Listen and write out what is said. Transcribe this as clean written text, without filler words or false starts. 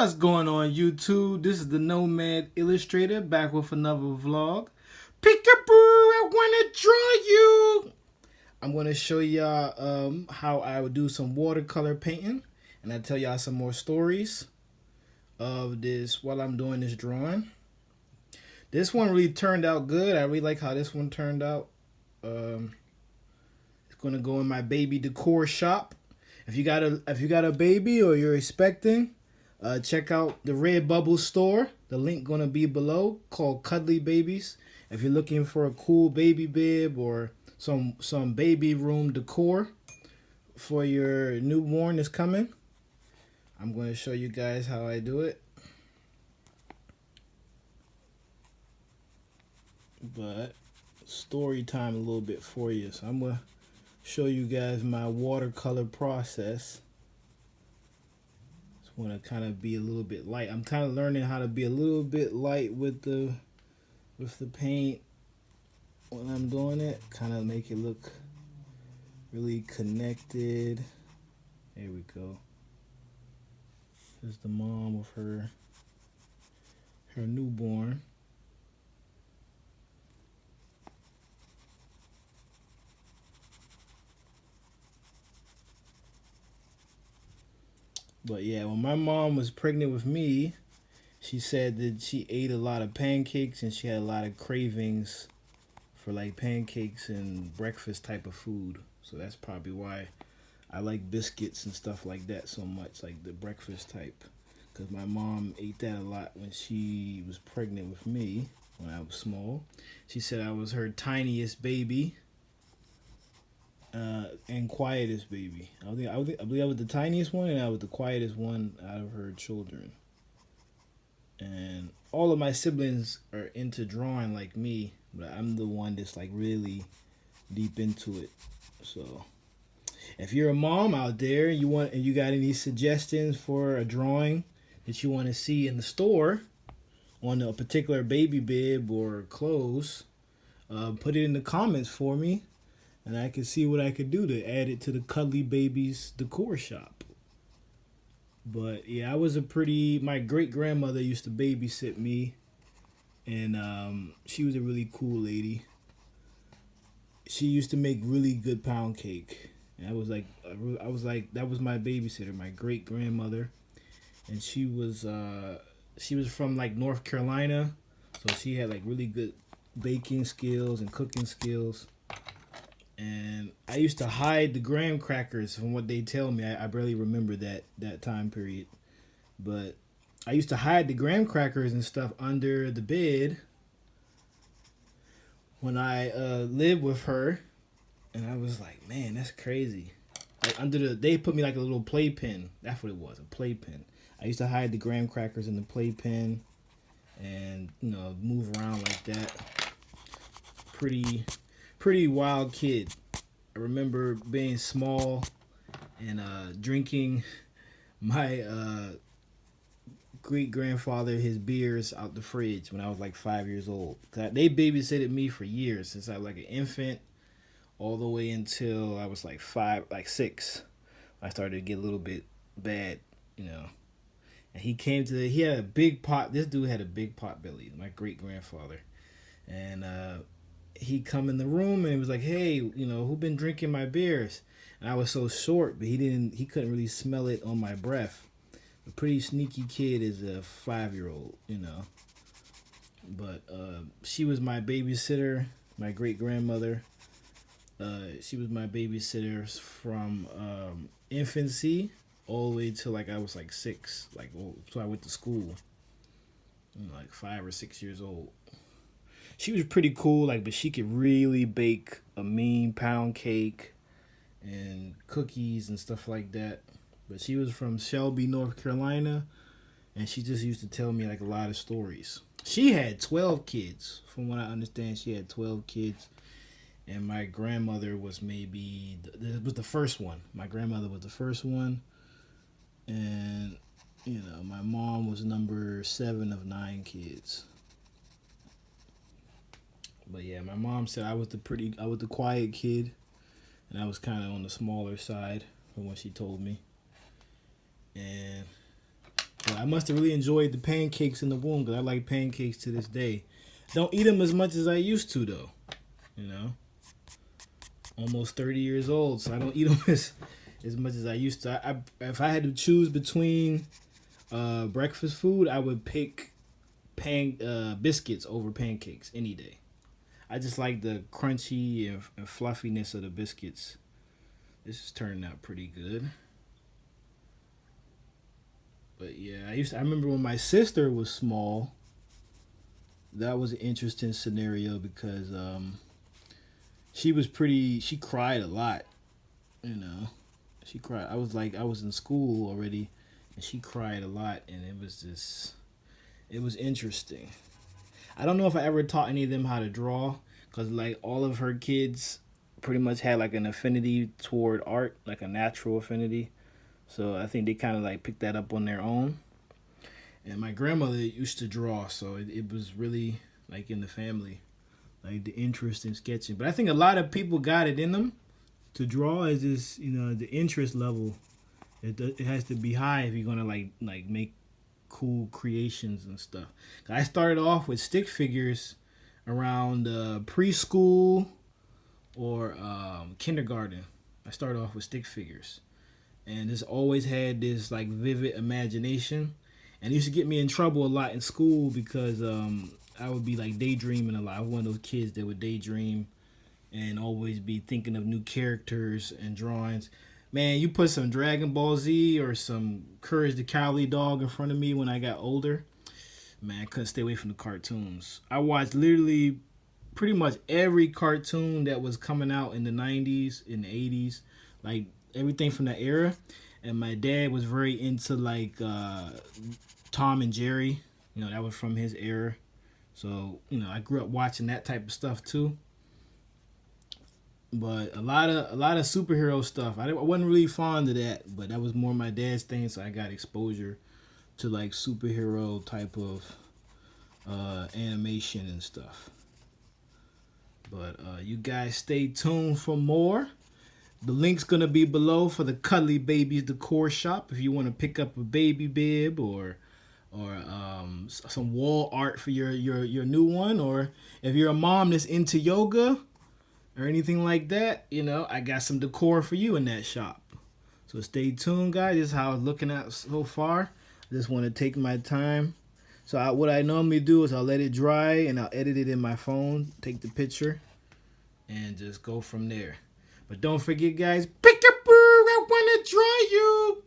What's going on YouTube? This is the Nomad Illustrator back with another vlog. Peekaboo, I wanna draw you. I'm gonna show y'all how I would do some watercolor painting, and I tell y'all some more stories of this while I'm doing this drawing. This one really turned out good. I really like how this one turned out. It's gonna go in my baby decor shop. If you got a baby or you're expecting, check out the Redbubble store. The link gonna be below, called Cuddly Babies. If you're looking for a cool baby bib or some baby room decor for your newborn that's coming, I'm going to show you guys how I do it. But story time a little bit for you. So I'm going to show you guys my watercolor process. Just want to kind of be a little bit light. I'm kind of learning how to be a little bit light with the paint when I'm doing it. Kind of make it look really connected. There we go. There's the mom with her newborn. But yeah, when my mom was pregnant with me, she said that she ate a lot of pancakes and she had a lot of cravings for like pancakes and breakfast type of food. So that's probably why I like biscuits and stuff like that so much, like the breakfast type. Because my mom ate that a lot when she was pregnant with me when I was small. She said I was her tiniest baby. And quietest baby. I believe I was the tiniest one, and I was the quietest one out of her children. And all of my siblings are into drawing like me, but I'm the one that's like really deep into it. So, if you're a mom out there and you got any suggestions for a drawing that you want to see in the store on a particular baby bib or clothes, put it in the comments for me. And I can see what I could do to add it to the Cuddly Babies decor shop. But yeah, my great grandmother used to babysit me, and she was a really cool lady. She used to make really good pound cake. And I was like, that was my babysitter, my great grandmother, and she was from like North Carolina, so she had like really good baking skills and cooking skills. And I used to hide the graham crackers from what they tell me. I barely remember that time period. But I used to hide the graham crackers and stuff under the bed when I lived with her. And I was like, man, that's crazy. Like they put me like a little playpen. That's what it was, a playpen. I used to hide the graham crackers in the playpen and, move around like that. Pretty wild kid. I remember being small and drinking my great grandfather his beers out the fridge when I was like 5 years old. They babysitted me for years since I was like an infant all the way until I was like 6. I started to get a little bit bad, And he had a big pot. This dude had a big pot belly. My great grandfather, and he come in the room and he was like, hey, who been drinking my beers? And I was so short, but he couldn't really smell it on my breath. A pretty sneaky kid as a 5-year-old, But she was my babysitter, my great grandmother. She was my babysitter from infancy all the way till like I was like 6, so I went to school, like 5 or 6 years old. She was pretty cool, but she could really bake a mean pound cake and cookies and stuff like that. But she was from Shelby, North Carolina, and she just used to tell me like a lot of stories. She had 12 kids. From what I understand, she had 12 kids. And my grandmother was was the first one. My grandmother was the first one. And, my mom was number 7 of 9 kids. But yeah, my mom said I was the quiet kid, and I was kind of on the smaller side from what she told me. And but I must have really enjoyed the pancakes in the womb because I like pancakes to this day. Don't eat them as much as I used to though. You know, almost 30 years old, so I don't eat them as much as I used to. If I had to choose between breakfast food, I would pick biscuits over pancakes any day. I just like the crunchy and fluffiness of the biscuits. This is turning out pretty good. But yeah, I remember when my sister was small. That was an interesting scenario because she cried a lot, you know. She cried. I was in school already and she cried a lot and it was interesting. I don't know if I ever taught any of them how to draw cuz like all of her kids pretty much had like an affinity toward art, like a natural affinity. So I think they kind of like picked that up on their own. And my grandmother used to draw, so it was really like in the family, like the interest in sketching. But I think a lot of people got it in them to draw. Is just the interest level. It has to be high if you're gonna like make cool creations and stuff. I started off with stick figures around preschool or kindergarten. I started off with stick figures, and just always had this like vivid imagination, and it used to get me in trouble a lot in school because I would be like daydreaming a lot. I was one of those kids that would daydream and always be thinking of new characters and drawings. Man, you put some Dragon Ball Z or some Courage the Cowardly Dog in front of me when I got older, man, I couldn't stay away from the cartoons. I watched literally pretty much every cartoon that was coming out in the 90s, in the 80s, like everything from that era. And my dad was very into like Tom and Jerry. That was from his era. So, I grew up watching that type of stuff too. But a lot of superhero stuff. I wasn't really fond of that, but that was more my dad's thing, so I got exposure to like superhero type of animation and stuff. But you guys stay tuned for more. The link's gonna be below for the Cuddly Babies Decor Shop if you want to pick up a baby bib or some wall art for your new one, or if you're a mom that's into yoga or anything like that, I got some decor for you in that shop. So stay tuned, guys. This is how I'm looking at so far. I just want to take my time. So what I normally do is I'll let it dry and I'll edit it in my phone, take the picture, and just go from there. But don't forget, guys, pick up, I want to draw you.